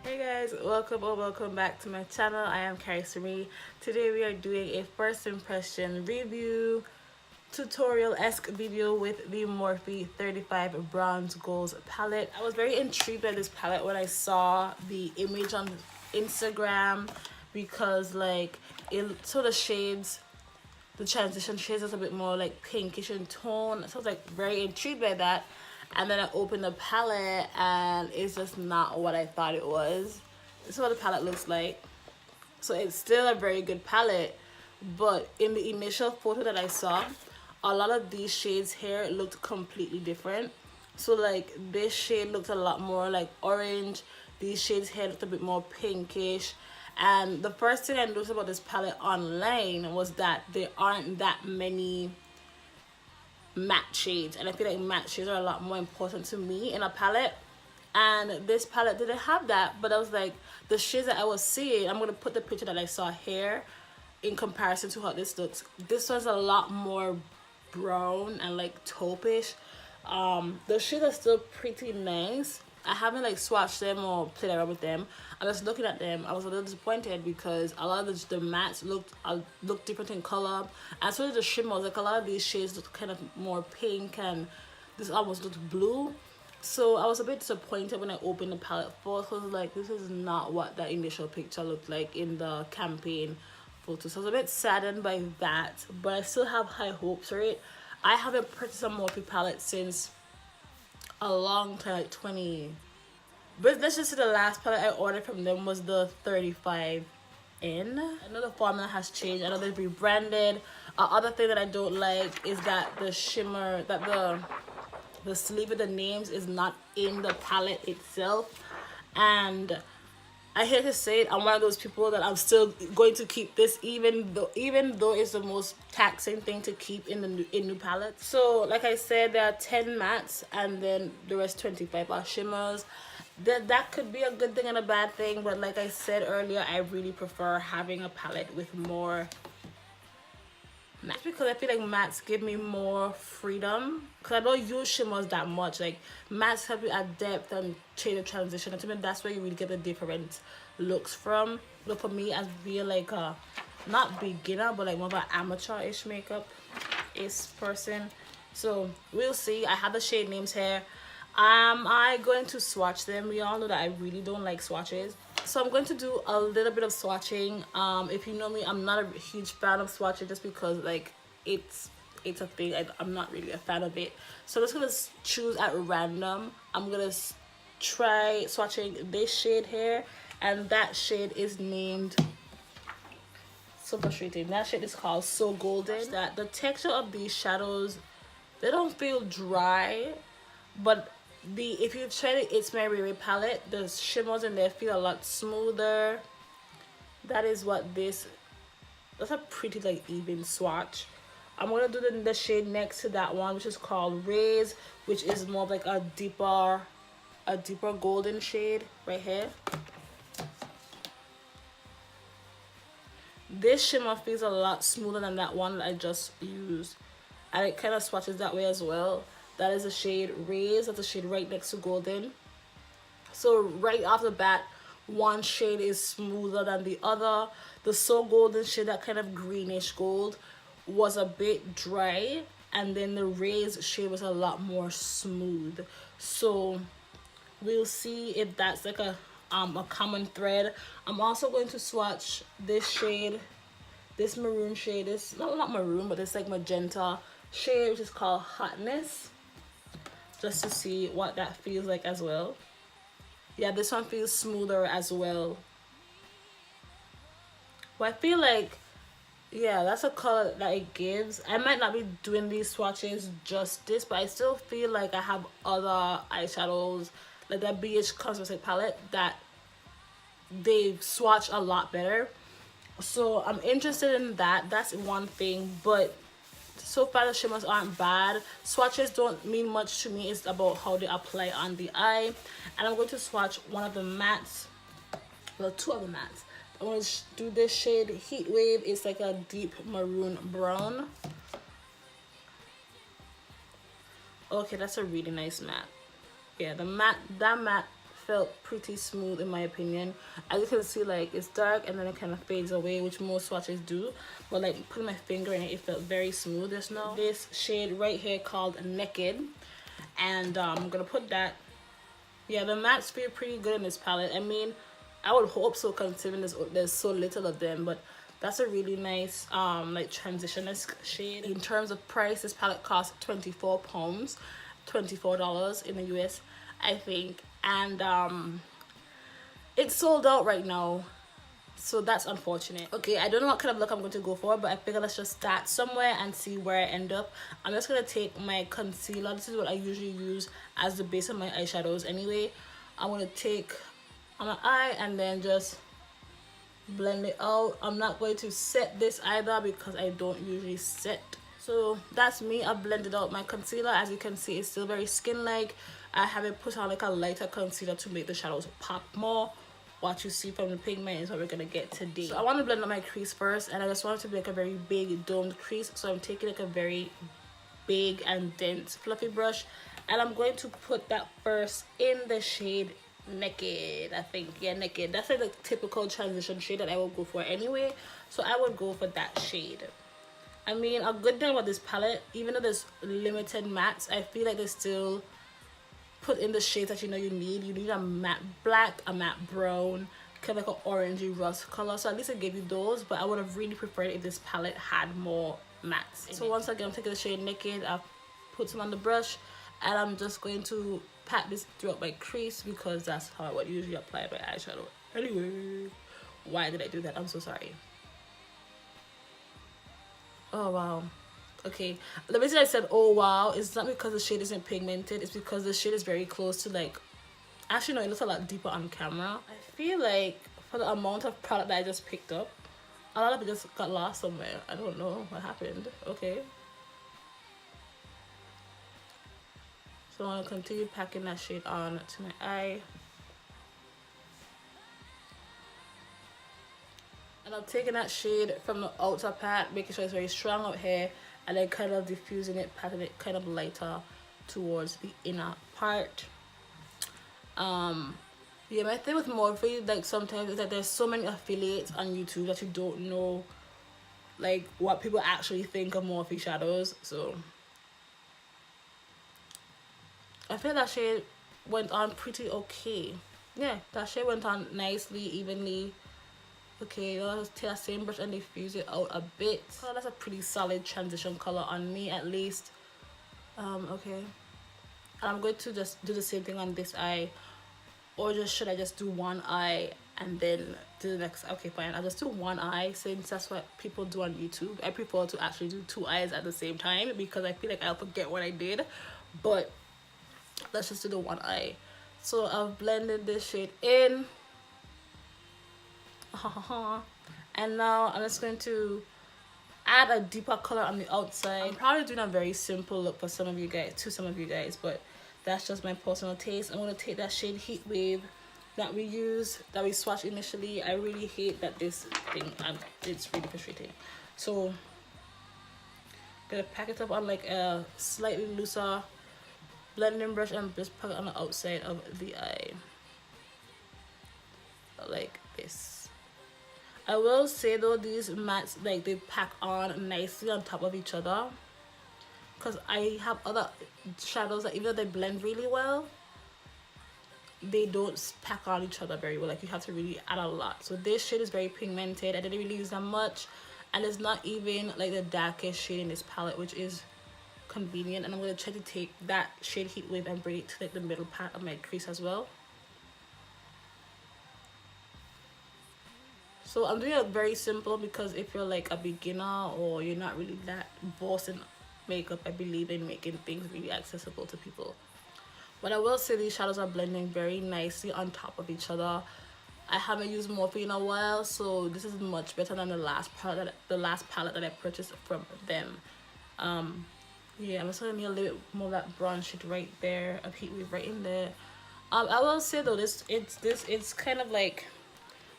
Hey guys, welcome or welcome back to my channel. I am Carrie. Today we are doing a first impression review tutorial-esque video with the Morphe 35 Bronze Goals palette. I was very intrigued by this palette when I saw the image on Instagram because the shades, the transition shades is a bit more like pinkish in tone. So I was like very intrigued by that. And then I opened the palette and it's just not what I thought it was. This is what the palette looks like. So it's still a very good palette, but in the initial photo that I saw, a lot of these shades here looked completely different. So like this shade looked a lot more like orange. These shades here looked a bit more pinkish. And the first thing I noticed about this palette online was that there aren't that many matte shades, and I feel like matte shades are a lot more important to me in a palette, and this palette didn't have that. But I was like, the shades that I was seeing, I'm gonna put the picture that I saw here in comparison to how this looks. This one's a lot more brown and like taupish. The shades are still pretty nice. I haven't like swatched them or played around with them. I'm just looking at them. I was a little disappointed because a lot of the mattes looked different in color, and so did the shimmers. Like a lot of these shades look kind of more pink, and this almost looked blue. So I was a bit disappointed when I opened the palette first. I was like, this is not what that initial picture looked like in the campaign photo. So I was a bit saddened by that, but I still have high hopes for it. I haven't purchased a Morphe palette since a long time, like 20, but let's just say the last palette I ordered from them was the 35N. I know the formula has changed. I know they've rebranded. Other thing that I don't like is that the shimmer, that the sleeve of the names is not in the palette itself. And I hate to say it, I'm one of those people that I'm still going to keep this, even though it's the most taxing thing to keep in new palettes. So like I said, there are 10 mattes and then the rest 25 are shimmers. That could be a good thing and a bad thing, but like I said earlier, I really prefer having a palette with more matte, because I feel like mattes give me more freedom, because I don't use shimmers that much. Like mattes help you add depth and change the transition, and to me that's where you really get the different looks from. But for me, as being like a not beginner but like more of an amateur-ish makeup-ish person, so we'll see. I have the shade names here. I'm going to swatch them. We all know that I really don't like swatches, so I'm going to do a little bit of swatching. If you know me, I'm not a huge fan of swatching just because like it's a thing. I'm not really a fan of it. So I'm just gonna choose at random. I'm gonna try swatching this shade here, and that shade is named, so frustrating, that shade is called So Golden. That the texture of these shadows, they don't feel dry, but if you've tried the It's My Riri palette, the shimmers in there feel a lot smoother. That is what that's a pretty like even swatch. I'm gonna do the shade next to that one, which is called Raise, which is more of like a deeper golden shade right here. This shimmer feels a lot smoother than that one that I just used, and it kind of swatches that way as well. That is the shade Raise. That's the shade right next to Golden. So right off the bat, one shade is smoother than the other. The So Golden shade, that kind of greenish gold, was a bit dry, and then the Raise shade was a lot more smooth. So we'll see if that's like a common thread. I'm also going to swatch this shade, this maroon shade. This not maroon, but it's like magenta shade, which is called Hotness, just to see what that feels like as well. Yeah, this one feels smoother as well. But I feel like, yeah, that's a color that it gives. I might not be doing these swatches justice, but I still feel like I have other eyeshadows like that BH Cosmetics palette that they swatch a lot better. So I'm interested in that. That's one thing. But so far the shimmers aren't bad. Swatches don't mean much to me. It's about how they apply on the eye. And I'm going to swatch one of the mattes, well, two of the mattes. I'm going to do this shade Heat Wave. It's like a deep maroon brown. Okay, that's a really nice matte. Yeah, that matte felt pretty smooth in my opinion. As you can see, like it's dark and then it kind of fades away, which most swatches do, but like putting my finger in it, it felt very smooth just now. This shade right here called Naked, and I'm gonna put that. Yeah, the mattes feel pretty good in this palette. I mean, I would hope so considering there's so little of them, but that's a really nice like transition-esque shade. In terms of price, this palette costs £24, $24 in the US, I think, and it's sold out right now, so that's unfortunate. Okay, I don't know what kind of look I'm going to go for, but I figure let's just start somewhere and see where I end up. I'm just gonna take my concealer. This is what I usually use as the base of my eyeshadows anyway. I'm gonna take on my eye and then just blend it out. I'm not going to set this either because I don't usually set. So that's me. I've blended out my concealer. As you can see, it's still very skin-like. I haven't put on like a lighter concealer to make the shadows pop more. What you see from the pigment is what we're gonna get today. So I want to blend out my crease first, and I just want it to be like a very big domed crease. So I'm taking like a very big and dense fluffy brush, and I'm going to put that first in the shade Naked. I think, yeah, Naked. That's like the typical transition shade that I will go for anyway, so I would go for that shade. I mean, a good thing about this palette, even though there's limited mattes, I feel like they still put in the shades that you know you need. You need a matte black, a matte brown, kind of like an orangey rust color, so at least I gave you those, but I would have really preferred if this palette had more mattes. So once again, I'm taking the shade Naked. I've put some on the brush, and I'm just going to pat this throughout my crease because that's how I would usually apply my eyeshadow anyway. Why did I do that? I'm so sorry. Oh wow. Okay, the reason I said oh wow is not because the shade isn't pigmented, it's because the shade is very close to, like, actually no, it looks a lot deeper on camera. I feel like for the amount of product that I just picked up, a lot of it just got lost somewhere. I don't know what happened. Okay, so I'm gonna continue packing that shade on to my eye. And I'm taking that shade from the outer part, making sure it's very strong out here, and then kind of diffusing it, patting it kind of lighter towards the inner part. Yeah, my thing with Morphe, like, sometimes is that there's so many affiliates on YouTube that you don't know like what people actually think of Morphe shadows. So I feel that shade went on pretty okay. Yeah, that shade went on nicely, evenly. Okay, let's take that same brush and diffuse it out a bit. So that's a pretty solid transition color on me, at least. Okay, and I'm going to just do the same thing on this eye, or just should I just do one eye and then do the next? Okay, fine, I'll just do one eye since that's what people do on YouTube. I prefer to actually do two eyes at the same time because I feel like I'll forget what I did, but let's just do the one eye. So I've blended this shade in. And now I'm just going to add a deeper color on the outside. I'm probably doing a very simple look for some of you guys, but that's just my personal taste. I'm going to take that shade Heat Wave that we swatched initially. I really hate that this thing, it's really frustrating. So I'm gonna pack it up on like a slightly looser blending brush and just pack it on the outside of the eye like this. I will say though, these mattes, like, they pack on nicely on top of each other, because I have other shadows that even though they blend really well, they don't pack on each other very well. Like, you have to really add a lot. So this shade is very pigmented. I didn't really use that much, and it's not even like the darkest shade in this palette, which is convenient. And I'm going to try to take that shade Heat Wave and bring it to like the middle part of my crease as well. So I'm doing it very simple because if you're like a beginner or you're not really that versed in makeup, I believe in making things really accessible to people. But I will say these shadows are blending very nicely on top of each other. I haven't used Morphe in a while, so this is much better than the last palette that I purchased from them. Yeah, I'm just gonna need a little bit more of that bronze shade right there, a Heat Wave right in there. I will say though, it's kind of like,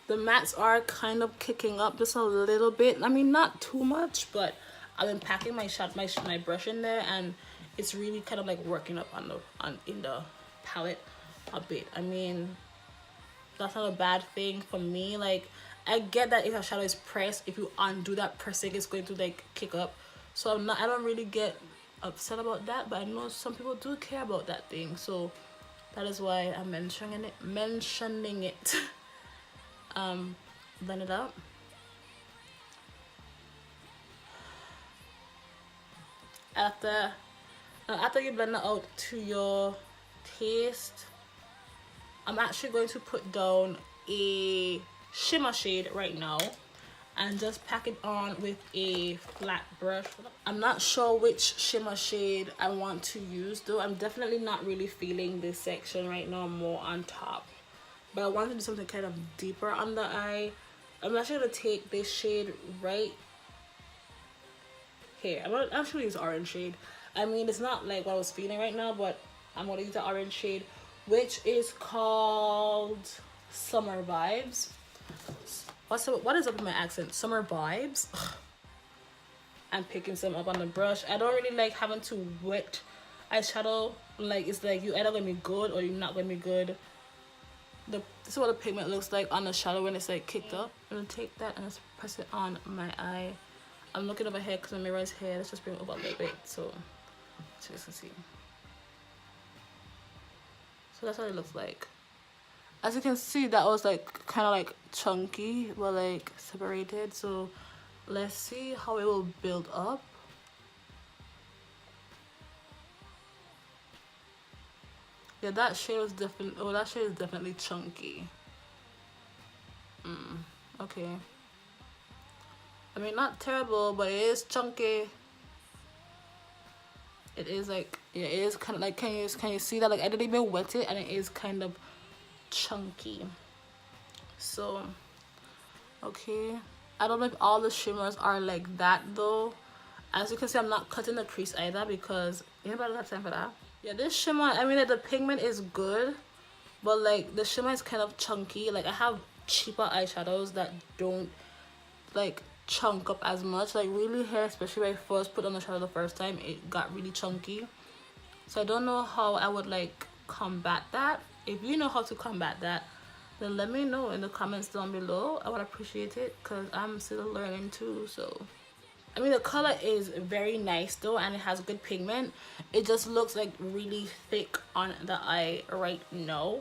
the mattes are kind of kicking up just a little bit. I mean, not too much, but I've been packing my brush in there, and it's really kind of like working up in the palette. a bit. I mean, that's not a bad thing for me. Like, I get that if a shadow is pressed, if you undo that pressing, it's going to like kick up. So I don't really get upset about that, but I know some people do care about that thing. So that is why I'm mentioning it. Blend it up. After you blend it out to your taste, I'm actually going to put down a shimmer shade right now and just pack it on with a flat brush. I'm not sure which shimmer shade I want to use though. I'm definitely not really feeling this section right now, more on top, but I want to do something kind of deeper on the eye. I'm actually going to take this shade right here. I'm going to actually use orange shade. I mean, it's not like what I was feeling right now, but I'm going to use the orange shade, which is called Summer Vibes. What is up with my accent? Summer Vibes. Ugh. I'm picking some up on the brush. I don't really like having to wet eyeshadow. Like, it's like you're either going to be good or you're not going to be good. This is what the pigment looks like on the shadow when it's like kicked up. I'm going to take that and just press it on my eye. I'm looking over here because my mirror is here. Let's just bring it up a little bit so you guys can see. So that's what it looks like. As you can see, that was like kind of like chunky but like separated. So let's see how it will build up. Yeah, that shade was different. Oh, that shade is definitely chunky. Okay. I mean, not terrible, but it is chunky. It is like, yeah, it is kind of like, can you see that? Like, I didn't even wet it and it is kind of chunky. So, okay. I don't know if all the shimmers are like that though. As you can see, I'm not cutting the crease either because anybody don't have time for that. Yeah, this shimmer, I mean, like, the pigment is good, but like the shimmer is kind of chunky. Like, I have cheaper eyeshadows that don't like chunk up as much. Like, really here, especially when I first put on the shadow the first time, it got really chunky. So I don't know how I would like combat that. If you know how to combat that, then let me know in the comments down below. I would appreciate it because I'm still learning too. So I mean, the color is very nice though, and it has good pigment. It just looks like really thick on the eye right now.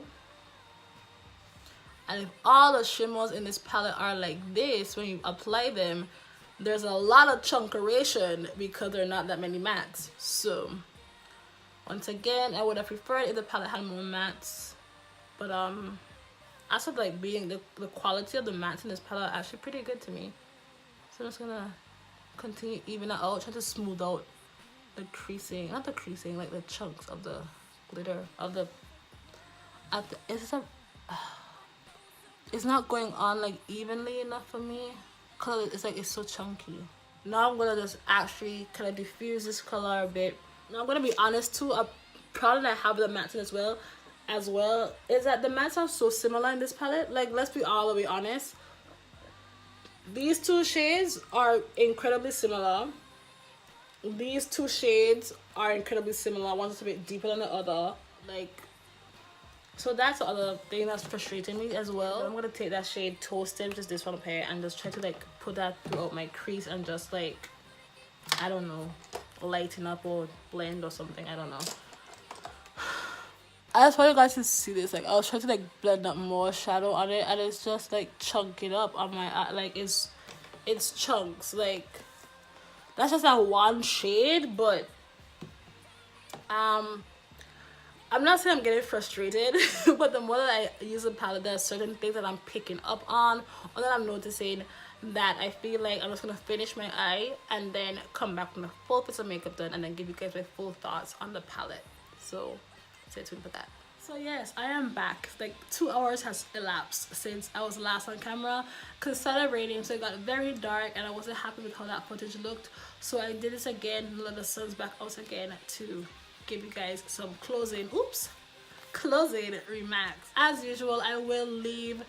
And if all the shimmers in this palette are like this, when you apply them, there's a lot of chunkeration because there are not that many mattes. So once again, I would have preferred if the palette had more mattes, but as of like being the quality of the mattes in this palette are actually pretty good to me. So I'm just gonna continue even it out, try to smooth out the creasing, not the creasing, like the chunks of the glitter of the it's not going on like evenly enough for me because it's like it's so chunky. Now I'm gonna just actually kind of diffuse this color a bit. Now I'm gonna be honest too, a problem I have with the mattes as well is that the mattes are so similar in this palette. Like, let's be all the way honest, these two shades are incredibly similar. These two shades are incredibly similar. One's a bit deeper than the other. Like, so that's the other thing that's frustrating me as well. I'm gonna take that shade Toasted, which is this one up here, and just try to like put that throughout my crease and just like, I don't know, lighten up or blend or something. I don't know. I just want you guys to see this. Like, I was trying to like blend up more shadow on it, and it's just like chunking up on my eye. Like, it's chunks. Like, that's just that one shade. But I'm not saying I'm getting frustrated, but the more that I use the palette, there's certain things that I'm picking up on, or that I'm noticing that I feel like I'm just gonna finish my eye and then come back with a full piece of makeup done, and then give you guys my full thoughts on the palette. So stay tuned for that. So yes, I am back. Like 2 hours has elapsed since I was last on camera because it started raining, so it got very dark and I wasn't happy with how that footage looked. So I did this again, let the sun's back out again to give you guys some closing remarks. As usual, I will leave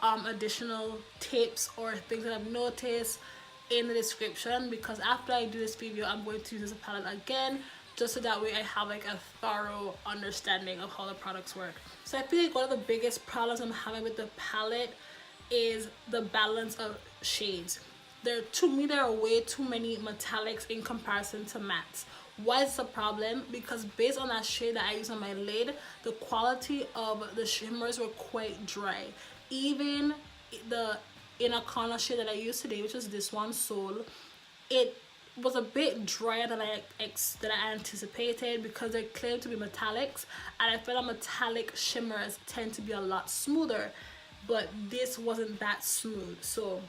additional tips or things that I've noticed in the description, because after I do this video, I'm going to use this palette again just so that way I have like a thorough understanding of how the products work. So I feel like one of the biggest problems I'm having with the palette is the balance of shades. To me, there are way too many metallics in comparison to mattes. Why is this a problem? Because based on that shade that I use on my lid, the quality of the shimmers were quite dry. Even the inner corner shade that I used today, which is this one, Soul, it was a bit drier than I anticipated, because they claim to be metallics, and I feel like metallic shimmers tend to be a lot smoother, but this wasn't that smooth. So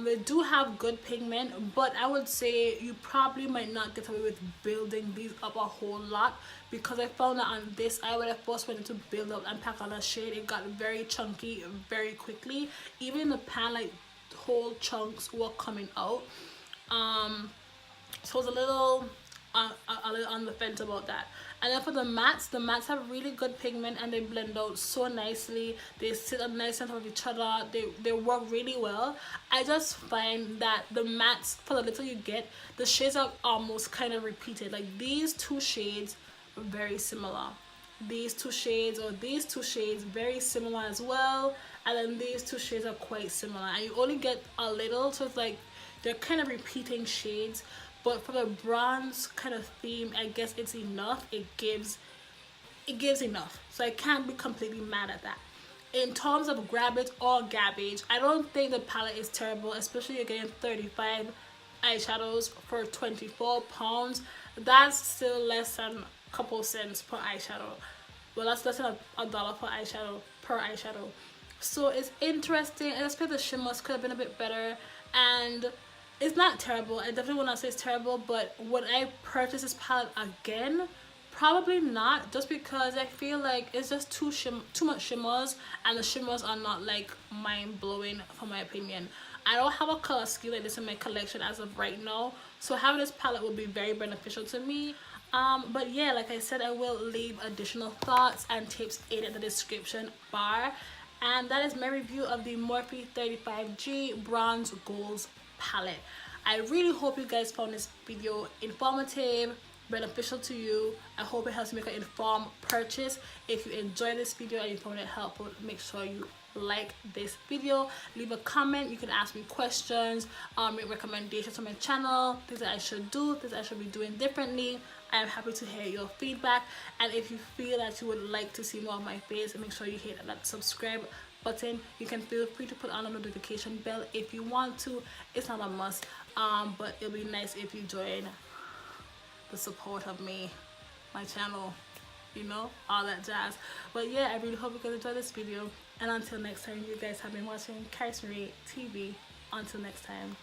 they do have good pigment, but I would say you probably might not get away with building these up a whole lot, because I found that on this eye, when I first went to build up and pack on a shade, it got very chunky very quickly. Even in the pan, like whole chunks were coming out. So I was a little on the fence about that. And then for the mattes have really good pigment, and they blend out so nicely. They sit on nice on top of each other. They work really well. I just find that the mattes, for the little you get, the shades are almost kind of repeated. Like these two shades are very similar. These two shades very similar as well. And then these two shades are quite similar. And you only get a little, so it's like they're kind of repeating shades. But for the bronze kind of theme, I guess it's enough. It gives enough. So I can't be completely mad at that. In terms of grab it or garbage, I don't think the palette is terrible, especially you're getting 35 eyeshadows for £24. That's still less than a couple cents per eyeshadow. Well, that's less than a dollar per eyeshadow. So it's interesting. I just feel the shimmers could have been a bit better, and it's not terrible. I definitely will not say it's terrible, but would I purchase this palette again? Probably not, just because I feel like it's just too much shimmers, and the shimmers are not like mind-blowing for my opinion. I don't have a color scheme like this in my collection as of right now, so having this palette will be very beneficial to me. But yeah, like I said, I will leave additional thoughts and tips in the description bar. And that is my review of the Morphe 35G Bronze Goals palette. I really hope you guys found this video informative, beneficial to you. I hope it helps you make an informed purchase. If you enjoyed this video and you found it helpful, make sure you like this video, leave a comment. You can ask me questions, make recommendations for my channel, things that I should do, things I should be doing differently. I am happy to hear your feedback. And if you feel that you would like to see more of my face, make sure you hit that subscribe button. You can feel free to put on a notification bell if you want to. It's not a must, but it'll be nice if you join the support of me, my channel, you know, all that jazz. But yeah, I really hope you guys enjoyed this video, and until next time, you guys have been watching Carrie Marie TV. Until next time.